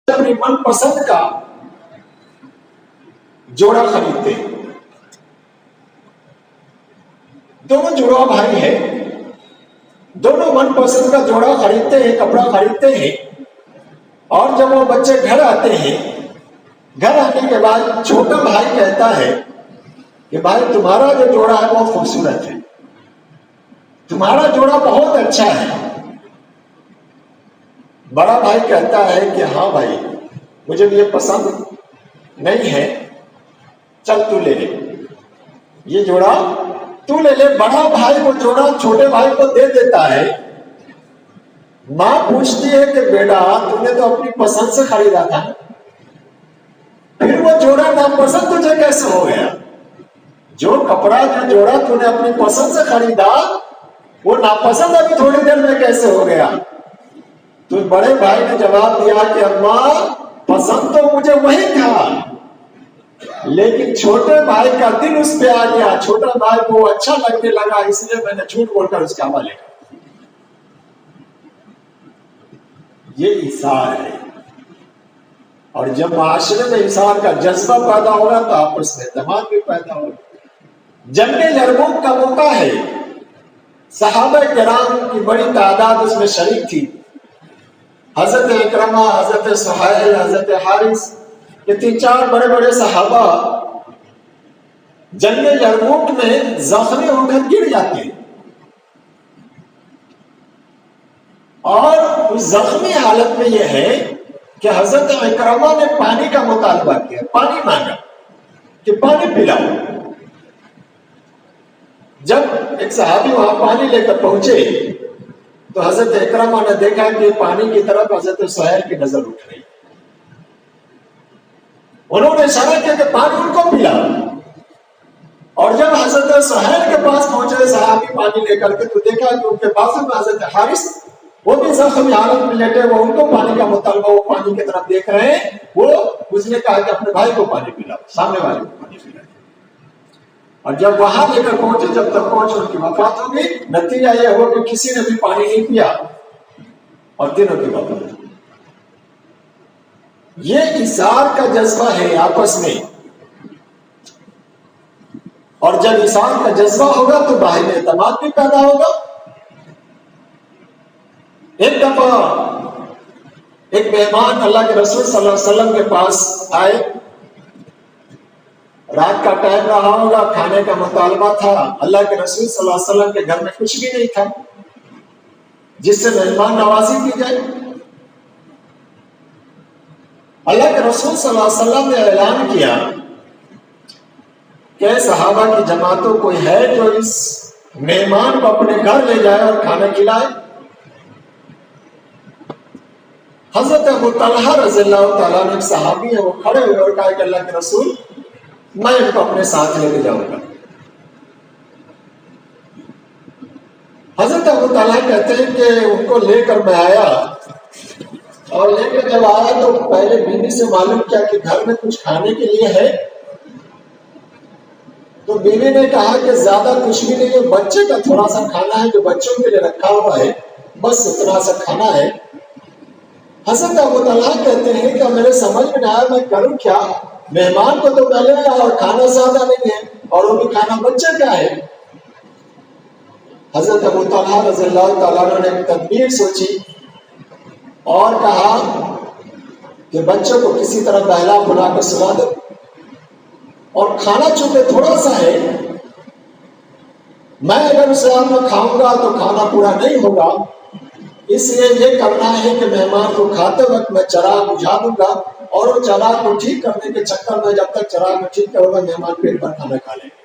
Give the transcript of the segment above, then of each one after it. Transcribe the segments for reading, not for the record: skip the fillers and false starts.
اپنی من پسند کا جوڑا خریدتے ہیں. دونوں جڑوا بھائی ہیں, دونوں من پسند کا جوڑا خریدتے ہیں, کپڑا خریدتے ہیں. اور جب وہ بچے گھر آتے ہیں, گھر آنے کے بعد چھوٹا بھائی کہتا ہے کہ بھائی تمہارا جو جوڑا ہے بہت خوبصورت ہے, تمہارا جوڑا بہت اچھا ہے. بڑا بھائی کہتا ہے کہ ہاں بھائی مجھے بھی یہ پسند نہیں ہے, چل تو لے لے, یہ جوڑا تو لے لے. بڑا بھائی وہ جوڑا چھوٹے بھائی کو دے دیتا ہے. ماں پوچھتی ہے کہ بیٹا تم نے تو اپنی پسند سے خریدا تھا, پھر وہ جوڑا ناپسند تجھے کیسے ہو گیا؟ جو کپڑا جو جوڑا تو نے اپنی پسند سے خریدا وہ ناپسند ابھی تھوڑی دیر میں کیسے ہو گیا؟ تو بڑے بھائی نے جواب دیا کہ اماں پسند تو مجھے وہی تھا, لیکن چھوٹے بھائی کا دل اس پہ آ گیا, چھوٹا بھائی کو اچھا لگنے لگا, اس لیے میں نے جھوٹ بول کر اس کے حوالے کر. یہ ایثار ہے. اور جب معاشرے میں ایثار کا جذبہ پیدا ہوگا تو آپس میں اعتماد بھی پیدا ہوگا. جنگ یرموک کا موقع ہے, صحابہ کرام کی بڑی تعداد اس میں شریک تھی. حضرت اکرمہ, حضرت سہیل, حضرت حارث, یہ 3-4 بڑے بڑے صحابہ جنگ یرموک میں زخمی ہو کر گر جاتے ہیں. اور اس زخمی حالت میں یہ ہے کہ حضرت اکرمہ نے پانی کا مطالبہ کیا, پانی مانگا کہ پانی پلاؤ. جب ایک صحابی وہاں پانی لے کر پہنچے تو حضرت اکرمہ نے دیکھا کہ پانی کی طرف حضرت سہیل کی نظر اٹھ رہی. انہوں نے اشارہ کیا کہ پانی ان کو پلاؤ. اور جب حضرت سہیل کے پاس پہنچے صحابی پانی لے کر کے تو دیکھا کہ ان کے بازو میں حضرت حارث, وہ بھی زخمی حالت میں لیٹے, وہ ان کو پانی کا مطالبہ, وہ پانی کی طرف دیکھ رہے ہیں. وہ اس نے کہا کہ اپنے بھائی کو پانی پلاؤ, سامنے والے کو پانی پلاؤ. اور جب وہاں لے کر پہنچے, جب تک پہنچے ان کی وفات ہو گئی. نتیجہ یہ ہوا کہ کسی نے بھی پانی نہیں پیا اور تینوں کی وفات ہوئی. یہ ایثار کا جذبہ ہے آپس میں. اور جب ایثار کا جذبہ ہوگا تو باہر اعتماد بھی پیدا ہوگا. ایک دفعہ ایک مہمان اللہ کے رسول صلی اللہ علیہ وسلم کے پاس آئے. رات کا ٹائم رہا ہوگا, کھانے کا مطالبہ تھا. اللہ کے رسول صلی اللہ علیہ وسلم کے گھر میں کچھ بھی نہیں تھا جس سے مہمان نوازی کی جائے. اللہ کے رسول صلی اللہ علیہ وسلم نے اعلان کیا کہ صحابہ کی جماعتوں کوئی ہے جو اس مہمان کو اپنے گھر لے جائے اور کھانا کھلائے. حضرت ابو طلحہ رضی اللہ تعالیٰ نے, ایک صحابی ہے, وہ کھڑے ہوئے اور کہا کہ اللہ کے رسول میں ان کو اپنے ساتھ لے کے جاؤں گا. حضرت ابو طلحہ کہتے ہیں کہ ان کو لے کر میں آیا, اور لے کر جب آیا تو پہلے بیوی سے معلوم کیا کہ گھر میں کچھ کھانے کے لیے ہے. تو بیوی نے کہا کہ زیادہ کچھ بھی نہیں ہے, بچے کا تھوڑا سا کھانا ہے جو بچوں کے لیے رکھا ہوا ہے, بس اتنا سا کھانا ہے. حضرت ابو طلحہ کہتے ہیں کہ میرے سمجھ میں نہ آیا میں کروں کیا, مہمان کو تو پہلے اور کھانا زیادہ نہیں ہے اور وہ بھی کھانا بچے کا ہے. حضرت ابو طلحہ رضی اللہ تعالیٰ نے ایک تدبیر سوچی اور کہا کہ بچوں کو کسی طرح بہلا بلا کر سلا دو, اور کھانا چونکہ تھوڑا سا ہے, میں اگر اس رات میں کھاؤں گا تو کھانا پورا نہیں ہوگا, اس لیے یہ کرنا ہے کہ مہمان کو کھاتے وقت میں چراغ بجھا دوں گا, اور وہ چراغ کو ٹھیک کرنے کے چکر میں جب تک چراغ کو ٹھیک کروں گا مہمان پیٹ بھر کھانا کھا لیں گے.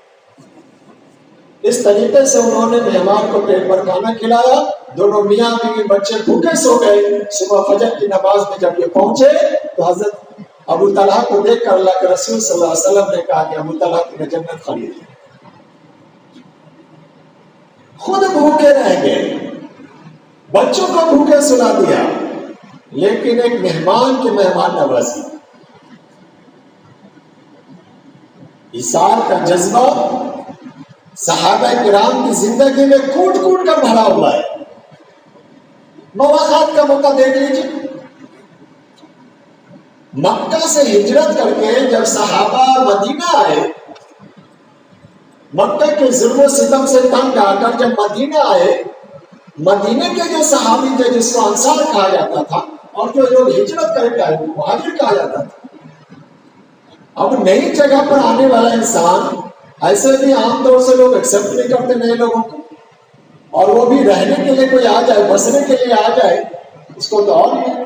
اس طریقے سے انہوں نے مہمان کو پیٹ بھر کھانا کھلایا. دونوں میاں بیوی بچے بھوکے سو گئے. صبح فجر کی نماز میں جب یہ پہنچے تو حضرت ابو طلحہ کو دیکھ کر اللہ کے رسول صلی اللہ علیہ وسلم نے کہا کہ ابو طلحہ کی نے جنت خرید لی. خود بھوکے رہ گئے, بچوں کو بھوکے سلا دیا, لیکن ایک مہمان کی مہمان نوازی. ایثار کا جذبہ صحابہ کرام کی زندگی میں کوٹ کوٹ کر بھرا ہوا ہے. مواقعات کا موقع دیکھ لیجیے, مکہ سے ہجرت کر کے جب صحابہ مدینہ آئے، مکہ کے ظلم و ستم سے تنگ آ کر جب مدینہ آئے، مدینے کے جو صحابی تھے جس کو انصار کہا جاتا تھا، اور جو لوگ ہجرت کر کے آئے مہاجر کہا جاتا تھا۔ اب نئی جگہ پر آنے والا انسان ایسے بھی عام طور سے لوگ ایکسپٹ نہیں کرتے نئے لوگوں کو، اور وہ بھی رہنے کے لیے کوئی آ جائے، بسنے کے لیے آ جائے، اس کو تو اور نہیں۔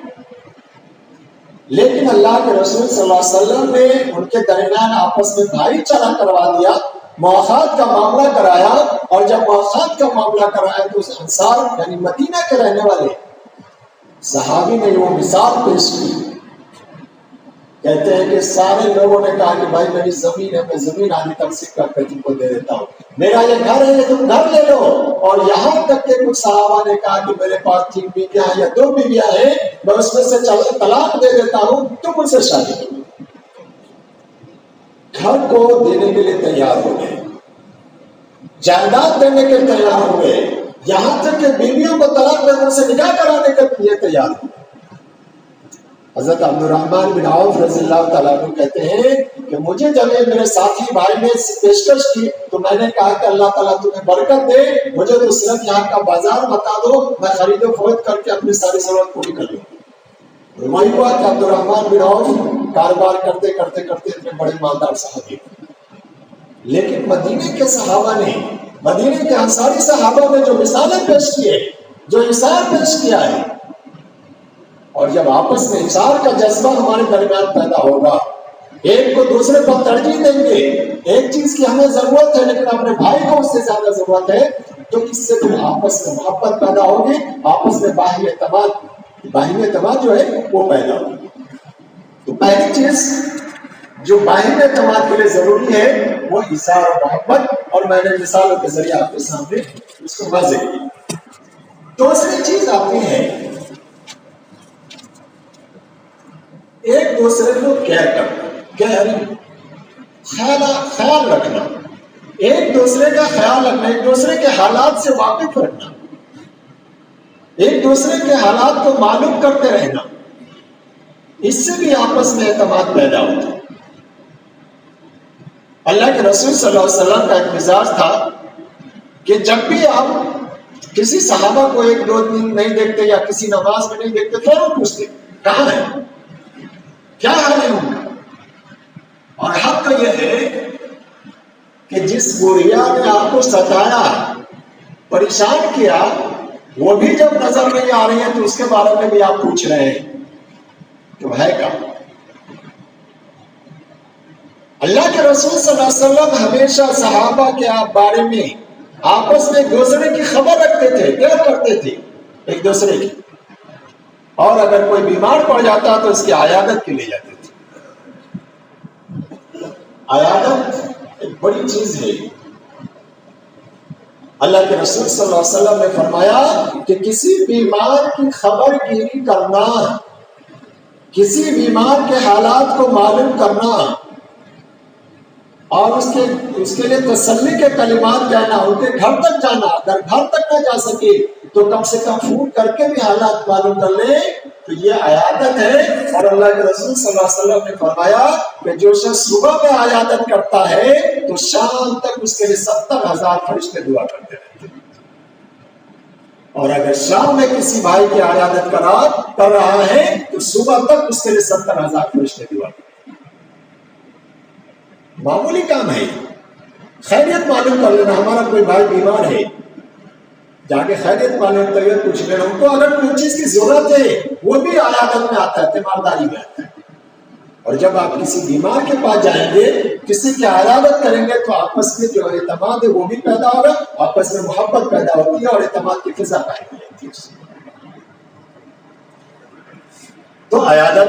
لیکن اللہ کے رسول صلی اللہ علیہ وسلم نے ان کے درمیان آپس میں بھائی چارہ کروا دیا، مواخات کا معاملہ کرایا، اور جب مواخات کا معاملہ کرایا تو اس انصار یعنی مدینہ کے رہنے والے صحابی نے وہ مثال پیش کی۔ کہتے ہیں کہ سارے لوگوں نے کہا کہ بھائی میری زمین ہے، میں زمین آدھی تقسیم کر کے تم کو دے دیتا ہوں، میرا یہ گھر ہے، یہ تم گھر لے لو، اور یہاں تک کہ کچھ صحابہ نے کہا کہ میرے پاس 3 بیویاں ہیں یا 2 بیویاں ہیں، میں اس میں سے طلاق دے دیتا ہوں، تم ان سے شادی کرو۔ گھر کو دینے کے لیے تیار ہو گئے، جائیداد دینے کے لیے تیار ہو گئے، یہاں تک کہ بیویوں کو طلاق دینے سے نکاح کرانے کے لیے تیار ہو گئے۔ حضرت عبد الرحمن بن عوف رضی اللہ تعالیٰ عنہ کہتے ہیں کہ مجھے جب یہ میرے ساتھی بھائی نے پیشکش کی تو میں نے کہا کہ اللہ تعالیٰ تمہیں برکت دے، مجھے تو صرف یہاں کا بازار بتا دو، میں خرید و فروخت کر کے اپنی ساری ضرورت پوری کر لوں۔ وہی ہوا کہ عبد الرحمن بن عوف کاروبار کرتے کرتے کرتے اتنے بڑے مالدار صحابی، لیکن مدینے کے صحابہ نے، مدینے کے انصاری صحابہ نے جو مثالیں پیش کی ہے، جو اثار پیش کیا ہے، اور جب آپس میں اثار کا جذبہ ہمارے درمیان پیدا ہوگا، ایک کو دوسرے پر ترجیح دیں گے، ایک چیز کی ہمیں ضرورت ہے لیکن اپنے بھائی کو اس سے زیادہ ضرورت ہے، تو اس سے پھر آپس میں محبت پیدا ہوگی، آپس میں باہمی اعتماد جو ہے وہ پیدا ہوگی۔ تو پہلی چیز جو باہمی اعتماد کے لیے ضروری ہے وہ اثار و محبت، اور میں نے مثالوں کے ذریعے آپ کے سامنے اس کو واضح کیا۔ دوسری چیز آتی ہے ایک دوسرے کو کیئر کرنا، خیال رکھنا، ایک دوسرے کا خیال رکھنا، ایک دوسرے کے حالات سے واقف رکھنا، ایک دوسرے کے حالات کو معلوم کرتے رہنا، اس سے بھی آپس میں اعتماد پیدا ہوتا ہے۔ اللہ کے رسول صلی اللہ علیہ وسلم کا ایک مزاج تھا کہ جب بھی آپ کسی صحابہ کو 1-2 دن نہیں دیکھتے یا کسی نماز میں نہیں دیکھتے فوراً پوچھتے کہاں ہے، کیا حال ہے ان کا۔ اور حق تو یہ ہے کہ جس گوریا نے آپ کو ستایا، پریشان کیا، وہ بھی جب نظر نہیں آ رہی ہے تو اس کے بارے میں بھی آپ پوچھ رہے ہیں تو ہے کیا۔ اللہ کے رسول صلی اللہ علیہ وسلم ہمیشہ صحابہ کے بارے میں آپس میں ایک دوسرے کی خبر رکھتے تھے، کیا کرتے تھے ایک دوسرے کی، اور اگر کوئی بیمار پڑ جاتا تو اس کی عیادت کے لیے جاتے تھے۔ عیادت ایک بڑی چیز ہے۔ اللہ کے رسول صلی اللہ علیہ وسلم نے فرمایا کہ کسی بیمار کی خبر گیری کرنا، کسی بیمار کے حالات کو معلوم کرنا، اور اس کے لیے تسلی کے کلمات کہنا، ان کے گھر تک جانا، اگر گھر تک نہ جا سکے تو کم سے کم فون کر کے بھی حالات معلوم کر لیں، تو یہ عیادت ہے۔ اور اللہ کے رسول صلی اللہ علیہ وسلم نے فرمایا کہ جو شخص صبح میں عیادت کرتا ہے تو شام تک اس کے لیے 70,000 فرشتے دعا کرتے رہتے ہیں، اور اگر شام میں کسی بھائی کی عیادت کر رہا ہے تو صبح تک اس کے لیے 70,000 فرشتے دعا کرتے ہیں۔ معمولی کام ہے، خیریت معلوم کر لینا۔ ہمارا کوئی بھائی بیمار ہے، جا کے خیریت معلوم طبیعت پوچھ لینا، ان کو اگر کوئی چیز کی ضرورت ہے وہ بھی عیادت میں آتا ہے، تیمارداری میں آتا ہے۔ اور جب آپ کسی بیمار کے پاس جائیں گے، کسی کی عیادت کریں گے تو آپس میں جو اعتماد ہے وہ بھی پیدا ہوگا، آپس میں محبت پیدا ہوتی ہے اور اعتماد کی فضا قائم رہتی ہے۔ تو عیادت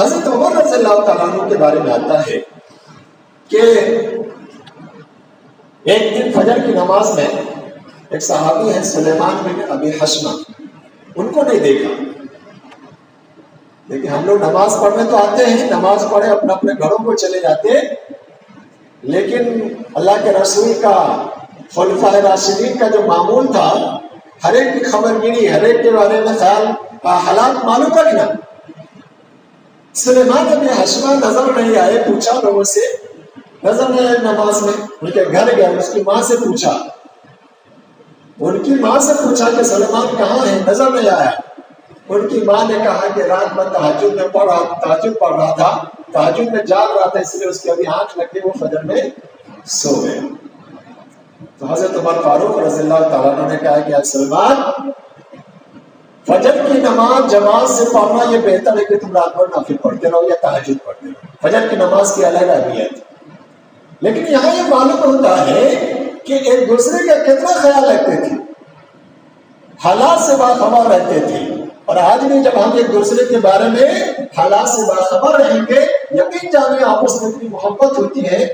حضرت عمر رضی اللہ تعالیٰ عنہ کے بارے میں آتا ہے کہ ایک دن فجر کی نماز میں ایک صحابی ہے سلیمان بن ابی حشمہ، ان کو نہیں دیکھا، لیکن ہم لوگ نماز پڑھنے تو آتے ہیں، نماز پڑھے اپنے اپنے گھروں کو چلے جاتے، لیکن اللہ کے رسول کا، خلفائے راشدین کا جو معمول تھا، ہر ایک کی خبر گیری، ہر ایک کے بارے میں خیال حالات معلوم رکھنا۔ سلیمان ابن حشمہ نظر نہیں آئے، پوچھا لوگوں سے، نظر نہیں آئے نماز میں، ان کے گھر گئے، اس کی ماں سے پوچھا، ان کی ماں سے پوچھا کہ سلیمان کہاں ہے، نظر نہیں آیا۔ ان کی ماں نے کہا کہ رات میں تہجد میں پڑھ رہا تھا، تہجد میں جاگ رہا تھا، اس لیے اس کی ابھی آنکھ لگ گئی، وہ فجر میں سو گئے۔ تو حضرت عمر فاروق رضی اللہ تعالیٰ عنہ نے کہا کہ سلمان، فجر کی نماز جماعت سے پڑھنا یہ بہتر ہے کہ تم رات بھر نافل پڑھتے رہو یا تہجد پڑھتے رہو، فجر کی نماز کی الگ اہمیت ہے۔ لیکن یہاں یہ معلوم ہوتا ہے کہ ایک دوسرے کا کتنا خیال رکھتے تھے، حالات سے باخبر رہتے تھے، اور آج بھی جب ہم ایک دوسرے کے بارے میں حالات سے باخبر رہیں گے، یقین جانے آپس میں اتنی محبت ہوتی ہے،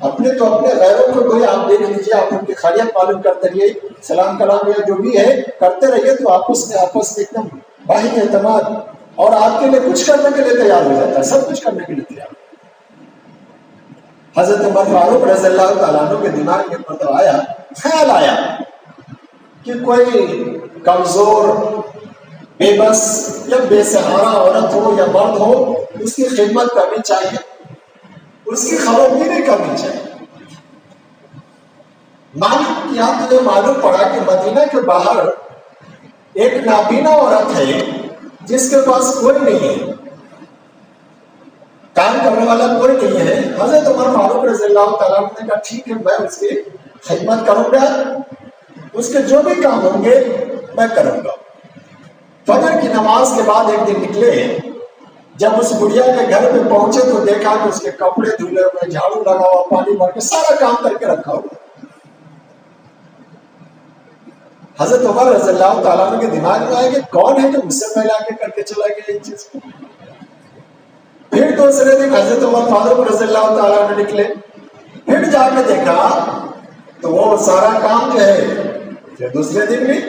اپنے تو اپنے غیروں کو کوئی آپ دیکھ لیجیے، آپ ان کی خیریت معلوم کرتے رہیے، سلام کلام یا جو بھی ہے کرتے رہیے، تو آپس میں ایک دم باہمی اعتماد، اور آپ کے لیے کچھ کرنے کے لیے تیار ہو جاتا ہے، سب کچھ کرنے کے لیے تیار۔ حضرت عمر فاروق رضی اللہ تعالیٰ عنہ کے دماغ میں مطلب آیا، خیال آیا کہ کوئی کمزور، بے بس یا بے سہارا عورت ہو یا مرد ہو، اس کی خدمت کرنی چاہیے، اس کی خبرداری کرنی چاہیے۔ معلوم پڑا کہ مدینہ کے باہر ایک نابینا عورت ہے جس کے پاس کوئی نہیں ہے، کام کرنے والا کوئی نہیں ہے۔ حضرت عمر فاروق رضی اللہ تعالیٰ عنہ نے کہا ٹھیک ہے، میں اس کی خدمت کروں گا، اس کے جو بھی کام ہوں گے میں کروں گا۔ فجر کی نماز کے بعد ایک دن نکلے، جب اس بڑھیا کے گھر پہ پہنچے تو دیکھا کہ اس کے کپڑے دھلے ہوئے، جھاڑو لگا ہوا، پانی بھر کے سارا کام کر کے رکھا ہوا۔ حضرت عمر رضی اللہ تعالیٰ عنہ کے دماغ میں آیا کہ کون ہے جو مجھ سے پہلے آگے کر کے چلا گیا یہ چیز کو۔ پھر دوسرے دن حضرت عمر فاروق رضی اللہ تعالیٰ عنہ نکلے، پھر جا کے دیکھا تو وہ سارا کام جو ہے، پھر دوسرے دن بھی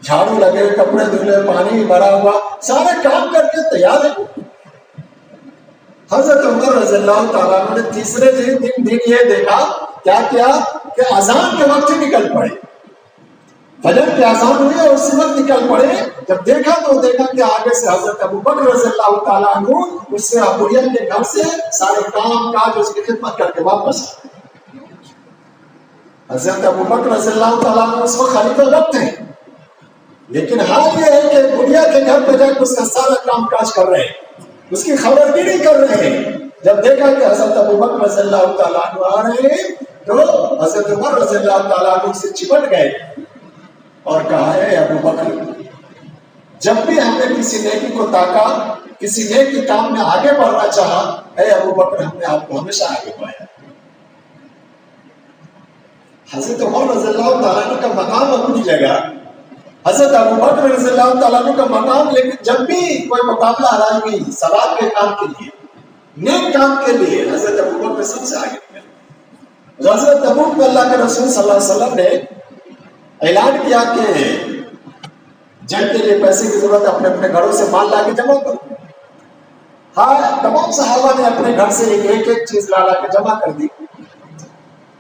جھاڑو لگے، کپڑے دھلے، پانی بھرا ہوا، سارے کام کر کے تیار ہے۔ حضرت عمر رضی اللہ تعالیٰ عنہ نے تیسرے دن یہ دیکھا، کیا کیا کہ اذان کے وقت ہی نکل پڑے، فجر کی اذان ہوئی اور اسی وقت نکل پڑے۔ جب دیکھا تو دیکھا کہ آگے سے حضرت ابوبکر رضی اللہ تعالیٰ عنہ اس سے ابوریہ کے گھر سے سارے کام کاج اس کی خدمت کر کے واپس آئے۔ حضرت ابوبکر رضی اللہ تعالیٰ عنہ اس وقت خلیفہ وقت ہیں، لیکن حال یہ ہے کہ بڑھیا کے گھر پہ جا کے اس کا سارا کام کاج کر رہے ہیں، اس کی خبرداری کر رہے ہیں۔ جب دیکھا کہ حضرت ابوبکر رضی اللہ تعالیٰ عنہ آ رہے ہیں تو حضرت عمر رضی اللہ تعالیٰ عنہ سے چپٹ گئے اور کہا ہے ابوبکر، جب بھی ہم نے کسی نیکی کو تاکا، کسی نیکی کام میں آگے بڑھنا چاہا، اے ابوبکر ہم نے آپ کو ہمیشہ آگے پایا۔ حضرت عمر رضی اللہ تعالیٰ عنہ کا مقام اپنی جگہ، حضرت ابوبکر رضی اللہ تعالیٰ عنہ کا مقام، لیکن جب بھی کوئی مقابلہ ہرائی گئی ثواب کے کام کے لیے، نیک کام کے لیے، حضرت ابوبکر سب سے آگے گئے۔ غزوہ تبوک میں اللہ کے رسول صلی اللہ علیہ وسلم نے اعلان کیا کہ جنگ کے لیے پیسے کی ضرورت، اپنے اپنے گھروں سے مال لا کے جمع کرو۔ ہاں، تمام صحابہ نے اپنے گھر سے ایک ایک چیز لا کے جمع کر دی۔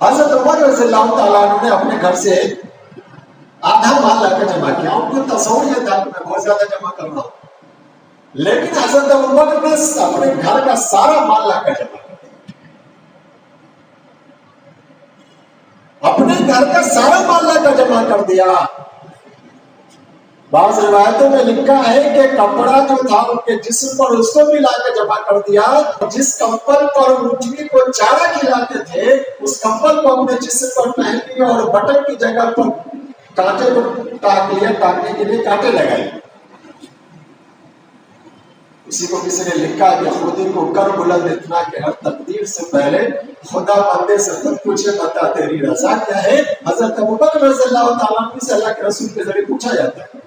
حضرت عمر رضی اللہ تعالیٰ عنہ نے اپنے گھر سے آدھا مال لا کے جمع کیا۔ ان کو تصور یہ تھا کہ میں بہت زیادہ جمع کر رہا ہوں، لیکن حضرت ابوبکر نے اپنے گھر کا سارا مال لا کر جمع کر دیا، اپنے گھر کا سارا مال لا کر جمع کر دیا۔ بعض روایتوں میں لکھا ہے کہ کپڑا جو تھا ان کے جسم پر اس کو بھی لا کے جمع کر دیا۔ جس کمبل پر اونٹنی کو چارہ کھلاتے تھے اس کمبل کو اپنے جسم پر پہن لیا اور بٹن کی جگہ پر کانٹے کو ٹاک لیا، ٹاکنے کے لیے کانٹے لگائے۔ اسی کو کسی نے لکھا کہ خودی کو کر بلند اتنا کہ ہر تقدیر سے پہلے خدا بندے سے خود پوچھے بتا تیری رضا کیا ہے۔ حضرت ابوبکر رضی اللہ تعالیٰ عنہ سے اللہ کے رسول کے ذریعے پوچھا جاتا ہے۔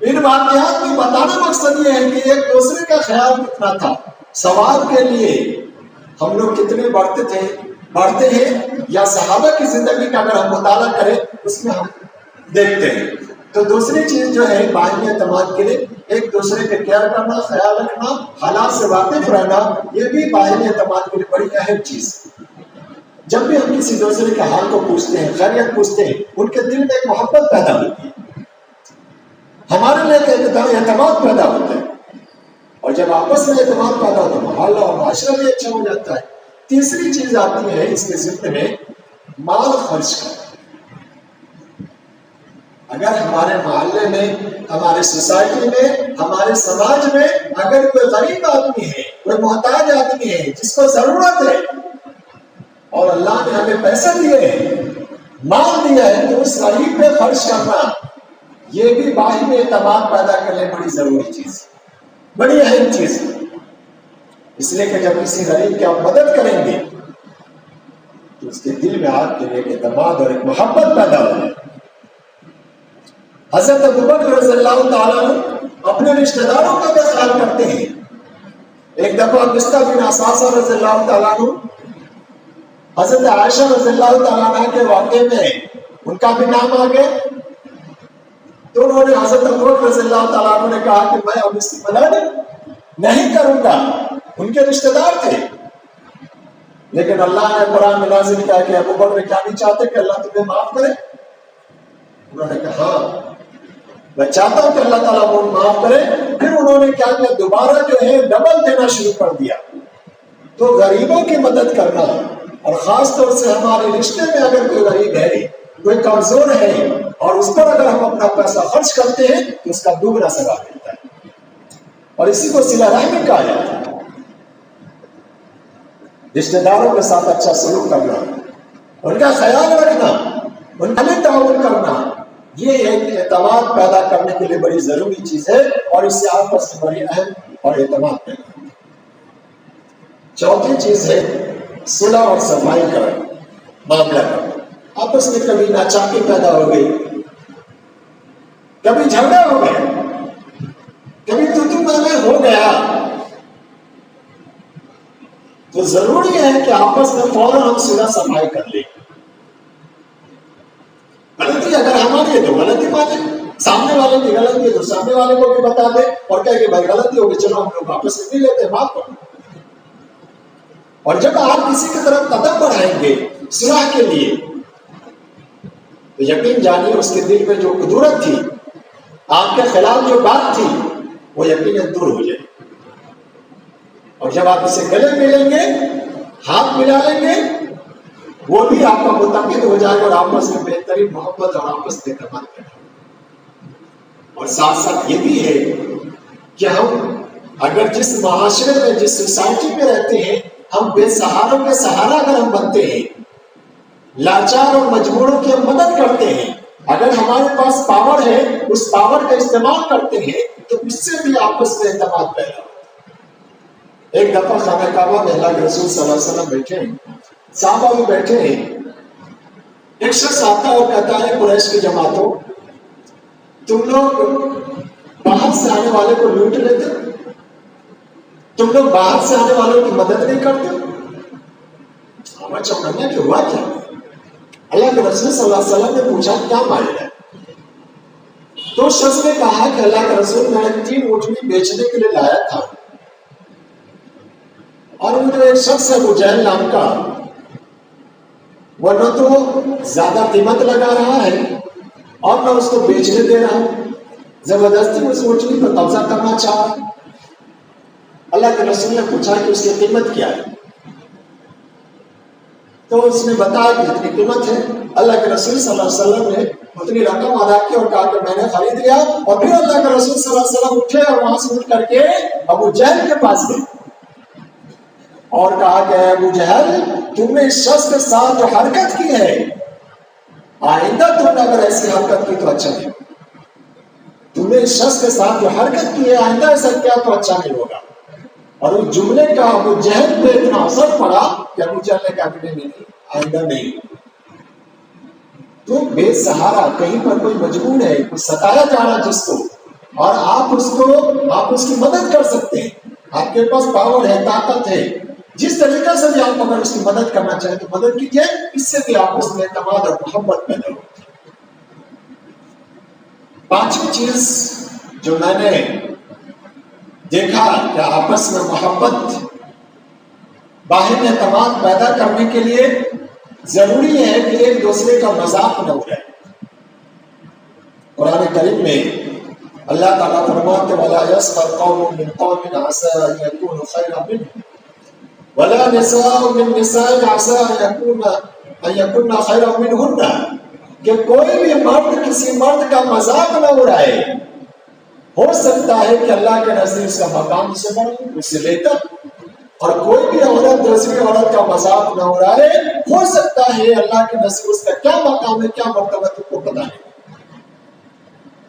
ان واقعات میں بتانا مقصد یہ ہے کہ ایک دوسرے کا خیال کتنا تھا، ثواب کے لیے ہم لوگ کتنے بڑھتے ہیں، یا صحابہ کی زندگی کا اگر ہم مطالعہ کریں اس میں ہم دیکھتے ہیں۔ تو دوسری چیز جو ہے باہمی اعتماد کے لیے ایک دوسرے کے کیئر کرنا، خیال رکھنا، حالات سے واقف رہنا، یہ بھی باہمی اعتماد کے لیے بڑی اہم چیز ہے۔ جب بھی ہم کسی دوسرے کے حال کو پوچھتے ہیں، خیریت پوچھتے ہیں، ان کے دل میں ایک محبت پیدا ہوتی ہے، ہمارے لیے ایک اعتماد پیدا ہوتا ہے۔ اور جب آپس میں اعتماد پیدا ہو تو محلہ اور معاشرہ بھی اچھا ہو جاتا ہے۔ تیسری چیز آتی ہے اس کے ضمن میں مال خرچ کرنا۔ اگر ہمارے محلے میں، ہمارے سوسائٹی میں، ہمارے سماج میں اگر کوئی غریب آدمی ہے، کوئی محتاج آدمی ہے جس کو ضرورت ہے اور اللہ نے ہمیں پیسے دیے ہیں، مال دیا ہے، تو اس غریب پہ خرچ کرنا یہ بھی باہمی اعتماد پیدا کرنے بڑی ضروری چیز ہے، بڑی اہم چیز ہے۔ اس لیے کہ جب کسی غریب کی آپ مدد کریں گے تو اس کے دل میں آپ کے لیے ایک اعتماد اور ایک محبت پیدا ہوگی۔ حضرت ابوبکر رضی اللہ تعالیٰ عنہ اپنے رشتہ داروں کا بھی خیال کرتے ہیں۔ ایک دفعہ مصطح بن اساسہ رضی اللہ تعالیٰ عنہ حضرت عائشہ رضی اللہ تعالیٰ عنہ کے واقعے میں ان کا بھی نام آ گیا، تو انہوں نے حضرت ابوبکر رضی اللہ تعالیٰ عنہ نے کہا کہ میں اب اس کی مدد نہیں کروں گا، ان کے رشتہ دار تھے۔ لیکن اللہ نے قرآن میں نازل کیا کہ ابوبکر کیا نہیں چاہتے کہ اللہ تمہیں معاف کرے؟ انہوں نے کہا ہاں میں چاہتا ہوں کہ اللہ تعالیٰ کو معاف کرے۔ پھر انہوں نے کیا کیا، دوبارہ جو ہے ڈبل دینا شروع کر دیا۔ تو غریبوں کی مدد کرنا، اور خاص طور سے ہمارے رشتے میں اگر کوئی غریب ہے، کوئی کمزور ہے، اور اس پر اگر ہم اپنا پیسہ خرچ کرتے ہیں تو اس کا دوگنا ثواب ملتا ہے، اور اسی کو صلہ رحمی کہا جاتا ہے۔ رشتے داروں کے ساتھ اچھا سلوک کرنا، ان کا خیال رکھنا، ان کا تعاون کرنا، یہ ایک اعتماد پیدا کرنے کے لیے بڑی ضروری چیز ہے، اور اس سے آپس میں بڑی اہم اور اعتماد پیدا ہوتا ہے۔ چوتھی چیز ہے صلح اور صفائی کا معاملہ کرنا۔ آپس میں کبھی ناچاکی پیدا ہو گئی، کبھی جھگڑا ہو گیا، کبھی تو میں ہو گیا، تو ضروری ہے کہ آپس میں فوراً ہم صلح صفائی کر لیں۔ غلطی اگر ہماری ہے تو غلطی مانیں، سامنے والے کی غلطی ہے تو سامنے والے کو بھی بتا دیں، اور کہہ کہ بھائی غلطی ہوگی، چلو ہم لوگ آپس میں مل لیتے ہیں، معاف کرو۔ اور جب آپ کسی کی طرف قدم بڑھائیں گے صلح کے لیے تو یقین جانیے اس کے دل میں جو قدرت تھی، آپ کے خلاف جو بات تھی، وہ یقیناً دور ہو جائے۔ اور جب آپ اسے گلے ملیں گے، ہاتھ ملا لیں گے، وہ بھی آپ کا متقد ہو جائے گا، اور آپس میں بہترین محبت اور آپس میں اعتماد کریں۔ اور ساتھ ساتھ یہ بھی ہے کہ ہم اگر جس معاشرے میں، جس سوسائٹی میں رہتے ہیں، ہم بے سہاروں کے سہارا اگر ہم بنتے ہیں، لاچار اور مجبوروں کی ہم مدد کرتے ہیں، اگر ہمارے پاس پاور ہے اس پاور کا استعمال کرتے ہیں، تو اس سے بھی آپس میں اعتماد پیدا ہوتا ہے۔ ایک دفعہ خانہ کعبہ میں اللہ کے رسول صلی اللہ علیہ وسلم بیٹھے ہیں، صحابہ بھی بیٹھے ہیں، ایک شخص آتا ہے اور کہتا ہے قریش کی جماعتوں، تم لوگ باہر سے آنے والے کو لوٹ لیتے، تم لوگ باہر سے آنے والوں کی مدد نہیں کرتے؟ صحابہ چوکنے کہ ہوا کیا؟ اللہ کے رسول صلی اللہ علیہ وسلم نے پوچھا کیا معاملہ ہے؟ تو شخص نے کہا کہ اللہ کے رسول میں نے 3 اونٹنی بیچنے کے لیے لایا تھا، اور مجھے ایک شخص ہے ابو جہل نام کا، وہ نہ تو زیادہ قیمت لگا رہا ہے اور نہ اس کو بیچنے دے رہا ہوں، زبردستی اس اونٹنی پر قبضہ کرنا چاہا۔ اللہ کے رسول نے پوچھا کہ اس کی قیمت کیا ہے؟ تو اس نے بتایا کہ اتنی قیمت ہے۔ اللہ کے رسول صلی اللہ علیہ وسلم نے اتنی رقم ادا کی اور کہا کہ میں نے خرید لیا، اور پھر اللہ کے رسول صلی اللہ علیہ وسلم اٹھے اور وہاں سے اٹھ کر کے ابو جہل کے پاس گئے اور کہا کہ ابو جہل، تم نے اس شخص کے ساتھ جو حرکت کی ہے، آئندہ تم نے اگر ایسی حرکت کی تو اچھا نہیں ہوگا۔ تم نے اس شخص کے ساتھ جو حرکت کی ہے، آئندہ ایسا کیا تو اچھا نہیں ہوگا۔ اور اس جملے کا ابو جہل پہ اتنا اثر پڑا کہ ابو جہل نے کہا کہ نہیں، آئندہ نہیں۔ تو بے سہارا کہیں پر کوئی مجبور ہے، کوئی ستایا جا رہا جس کو، اور آپ اس کی مدد کر سکتے ہیں، آپ کے پاس پاور ہے، طاقت ہے، جس طریقے سے بھی آپ اگر اس کی مدد کرنا چاہیں تو مدد کیجیے، اس سے بھی آپ اس میں اعتماد اور محبت پیدا ہوتی ہے۔ 5ویں چیز جو میں نے دیکھا کہ آپس میں محبت، باہمی اعتماد پیدا کرنے کے لیے ضروری ہے کہ ایک دوسرے کا مذاق نہ اڑائے۔ قرآن کریم میں اللہ تعالیٰ فرماتے وَلَا يَسْخَرْ قَوْمٌ مِّن قَوْمٍ عَسَىٰ أَن يَكُونُوا خَيْرًا مِّنْهُمْ وَلَا نِسَاءٌ مِّن نِّسَاءٍ عَسَىٰ أَن يَكُنَّ خَيْرًا مِّنْهُنَّ، کہ کوئی بھی مرد کسی مرد کا مذاق نہ اڑائے، ہو سکتا ہے کہ اللہ کے نزدیک اس کا مقام اسے بڑھے، اس سے بہتر، اور کوئی بھی عورت دوسری عورت کا مذاق نہ اڑائے، ہو سکتا ہے اللہ کے نزدیک اس کا کیا مقام ہے، کیا مرتبہ تم کو پتہ نہیں۔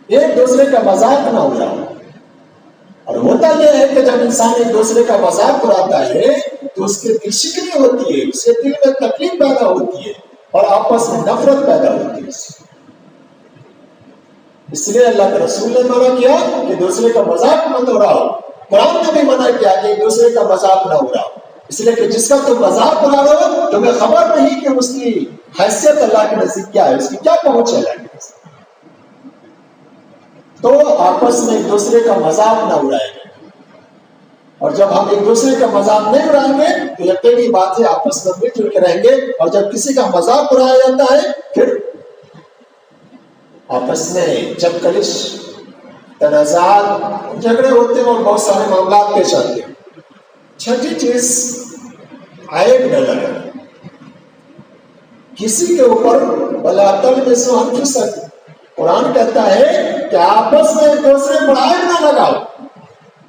ایک دوسرے کا مذاق نہ اڑاؤ۔ اور ہوتا یہ ہے کہ جب انسان ایک دوسرے کا مذاق اڑاتا ہے تو اس کے دل شکنی ہوتی ہے، اس کے دل میں تکلیف پیدا ہوتی ہے اور آپس میں نفرت پیدا ہوتی ہے۔ اس لیے اللہ کے رسول نے منع کیا کہ دوسرے کا مذاق مت اڑاؤ، قرآن نے بھی منع کیا کہ ایک دوسرے کا مذاق نہ اڑاؤ، اس لیے کہ جس کا تم مذاق اڑا رہے ہو تمہیں خبر نہیں کہ اس کی حیثیت اللہ کے نزدیک کیا ہے، اس کی کیا پہنچ ہے اللہ کے نزدیک۔ تو آپس میں ایک دوسرے کا مذاق نہ اڑائیں گے، اور جب ہم ایک دوسرے کا مذاق نہیں اڑائیں گے تو یقینی بات ہے آپس میں مل جل کے رہیں گے، اور جب کسی کا مذاق اڑایا جاتا ہے پھر آپس میں جب کلش تنازعات جھگڑے ہوتے ہیں اور بہت سارے معاملات پیش آتے ہیں۔ چھٹی چیز عیب نہ لگانا، کسی کے اوپر وَلَا تَلْمِزُوا أَنفُسَكُمْ، قرآن کہتا ہے کہ آپس میں ایک دوسرے پر عیب نہ لگاؤ،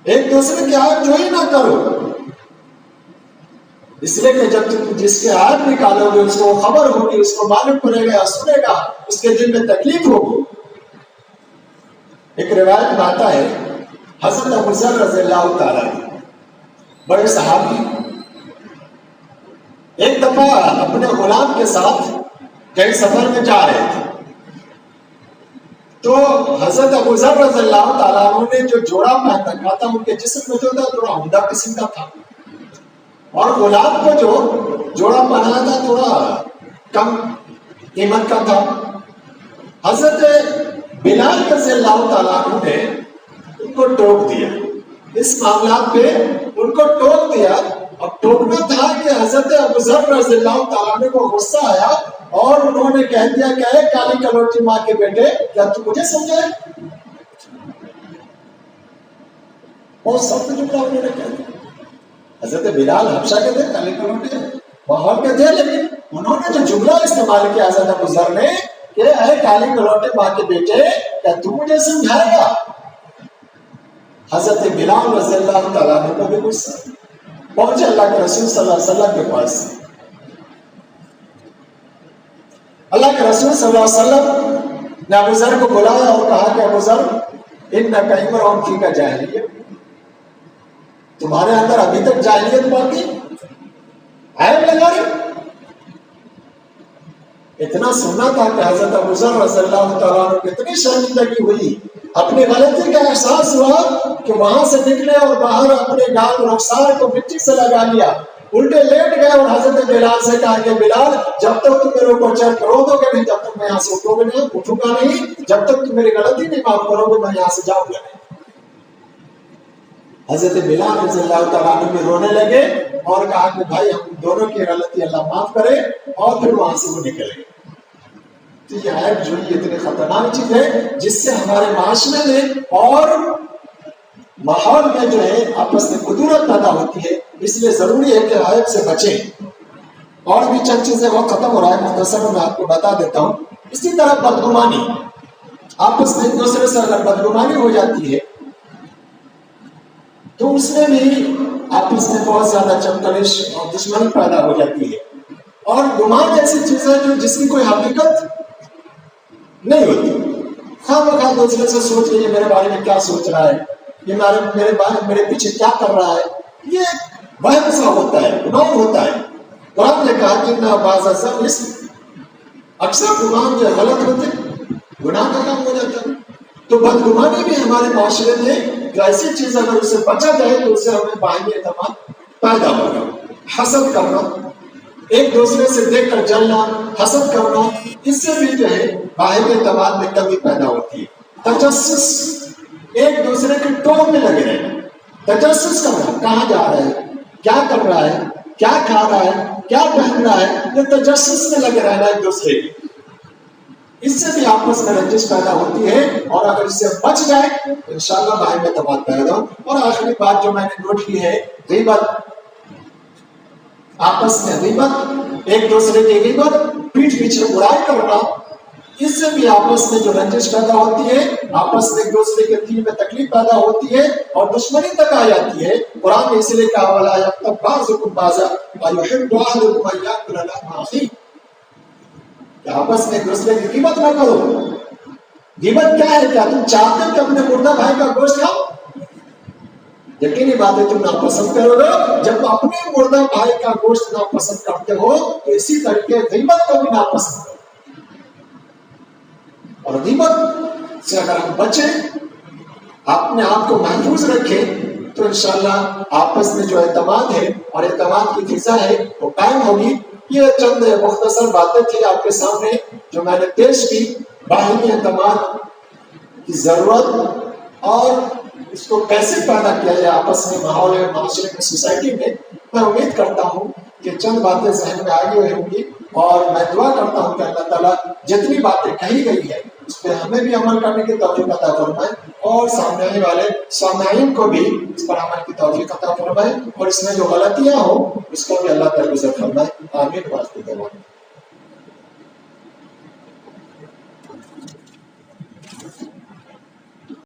ایک دوسرے کی عیب جوئی نہ کرو، اس لیے کہ جب تم جس کے عیب نکالو گے اس کو خبر ہوگی، اس کو معلوم پڑے گا، سنے گا، اس کے دل میں تکلیف ہوگی۔ ایک روایت میں آتا ہے حضرت ابو ذر رضی اللہ تعالیٰ بڑے صحابی ایک دفعہ اپنے غلام کے ساتھ کہیں سفر میں جا رہے تھے، تو حضرت ابو ذر رضی اللہ تعالیٰ نے جو جوڑا پہن رکھا تھا ان کے جسم میں جو تھا تھوڑا عمدہ قسم کا تھا، اور غلام کو جو جوڑا پہنا تھا تھوڑا کم قیمت کا تھا۔ حضرت بلال رضی اللہ تعالیٰ نے ان کو ٹوک دیا، اس معاملات پہ ان کو ٹوک دیا۔ اب ٹوکنا تھا کہ حضرت ابو ذر رضی اللہ تعالیٰ نے کو غصہ آیا اور انہوں نے کہہ دیا کہ اے کالی کلوٹی ماں کے بیٹے، کیا تو مجھے سمجھا ہے؟ بہت سخت جملہ انہوں نے کہہ دیا۔ حضرت بلال حبشہ کے تھے، کالی کلوٹی ماحول کے تھے، لیکن انہوں نے جو جملہ استعمال کیا حضرت ابو ذر نے کہ اے کالی کلوٹے ماں کے بیٹے، کیا تو مجھے سمجھائے گا؟ حضرت بلال رضی اللہ تعالیٰ نے کو بھی غصہ پہنچے اللہ کے رسول صلی اللہ علیہ وسلم کے پاس۔ اللہ کے رسول صلی اللہ علیہ وسلم نے ابو ذر کو بلایا اور کہا کہ ابو ذر انک امرؤ فیک جاہلیہ، تمہارے اندر ابھی تک جاہلیت باقی، عیب لگا رہے۔ اتنا سننا تھا کہ حضرت ابو ذر رضی اللہ تعالیٰ عنہ کو اتنی شرمندگی ہوئی، اپنی غلطی کا احساس ہوا کہ وہاں سے نکلے اور باہر اپنے گال رخسار کو مٹی سے لگا لیا، الٹے لیٹ گئے اور حضرت بلال سے کہا کہ بلال جب تک تم میرے اوپر چڑھ کرو دو گے نہیں، جب تک میں یہاں سے اٹھوں گا نہیں، جب تک تم میری غلطی نہیں معاف کرو گے میں یہاں سے جاؤں گا نہیں۔ حضرت بلال رضی اللہ تعالیٰ عنہ بھی رونے لگے اور کہا کہ بھائی ہم دونوں کی غلطی اللہ معاف کرے، اور پھر وہاں سے وہ نکل گئے۔ تو یہ عیب جو اتنی خطرناک چیز ہے جس سے ہمارے معاشرے میں اور ماحول میں جو ہے آپس میں خدورت پیدا ہوتی ہے، اس لیے ضروری ہے کہ عیب سے بچیں۔ اور بھی چند چیزیں وقت ختم ہو رہا ہے، مختصر میں آپ کو بتا دیتا ہوں۔ اسی طرح بدگمانی، آپس میں ایک دوسرے سے اگر بدگمانی ہو جاتی ہے تو اس میں بھی آپس میں بہت زیادہ چمکلش اور دشمنی پیدا ہو جاتی ہے۔ اور گمان ایسی چیز ہے جو جس کی کوئی حقیقت نہیں ہوتی، خواہ مخواہ دوسرے سے سوچ رہی ہے میرے بارے میں کیا سوچ رہا ہے، یہ میرے پیچھے کیا کر رہا ہے، یہ وہم سا ہوتا ہے، گمان ہوتا ہے۔ قرآن نے کہا کہ نہ بعض الظن اسم، اکثر گمان جو غلط ہوتے گناہ کا کام ہو جاتا ہے۔ تو بدگمانی بھی ہمارے معاشرے میں ایسی چیز اگر اسے بچا جائے تو اسے ہمیں باہمی اعتماد پیدا ہوگا۔ حسد کرنا، ایک دوسرے سے دیکھ کر جلنا، حسد کرنا، اس سے بھی جو ہے باہمی اعتماد میں کمی پیدا ہوتی ہے۔ تجسس، ایک دوسرے کے ٹوک میں لگے رہنا، تجسس کرنا، کہاں جا رہا ہے، کیا کر رہا ہے، کیا کھا رہا ہے، کیا پہن رہا ہے، یہ تجسس میں لگے رہنا ایک دوسرے کی۔ اس سے بھی آپس میں رنجش پیدا ہوتی ہے، اور اگر اس سے بچ جائے تو انشاءاللہ بھائی میں اعتماد پیدا ہو۔ اور آخری بات جو میں نے نوٹ کی ہے، غیبت، آپس میں غیبت، ایک دوسرے کی غیبت، پیٹھ پیچھے برائی کرنا، اس سے بھی آپس میں جو رنجش پیدا ہوتی ہے، آپس میں ایک دوسرے کے دل میں تکلیف پیدا ہوتی ہے اور دشمنی تک آ جاتی ہے۔ قرآن نے اس لیے کہا وَلَا يَغْتَبْ بَعْضُكُمْ بَعْضًا وَيُحِبُّ أَحَدُكُمْ أَن يَأْكُلَ لَحْمَ أَخِيهِ، کہ آپس میں ایک دوسرے کی غیبت نہ کرو۔ غیبت کیا ہے؟ کیا تم چاہتے ہو کہ اپنے مردہ بھائی کا گوشت کھاؤ؟ یقینی بات ہے تم ناپسند کرو گے۔ جب اپنے مردہ بھائی کا گوشت ناپسند کرتے ہو تو اسی طریقے غیبت کو بھی ناپسند کرو، اور غیبت سے اگر ہم بچیں، اپنے آپ کو محفوظ رکھیں، تو انشاءاللہ آپس میں جو اعتماد ہے اور اعتماد کی فضا ہے وہ قائم ہوگی۔ یہ چند مختصر باتیں تھی آپ کے سامنے جو میں نے پیش کی، باہمی اعتماد کی ضرورت اور اس کو کیسے پیدا کیا جائے آپس میں، ماحول میں، معاشرے میں، سوسائٹی میں۔ میں امید کرتا ہوں کہ چند باتیں ذہن میں آئی ہوئی ہوں گی، اور میں دعا کرتا ہوں کہ اللہ تعالیٰ جتنی باتیں کہی گئی ہیں اس پہ ہمیں بھی عمل کرنے کی توفیق عطا فرمائے، اور سامنے والے سامعین کو بھی اس پر عمل کی توفیق عطا فرمائے، اور اس میں جو غلطیاں ہوں اس کو بھی اللہ تعالیٰ فرمائے۔ آمین۔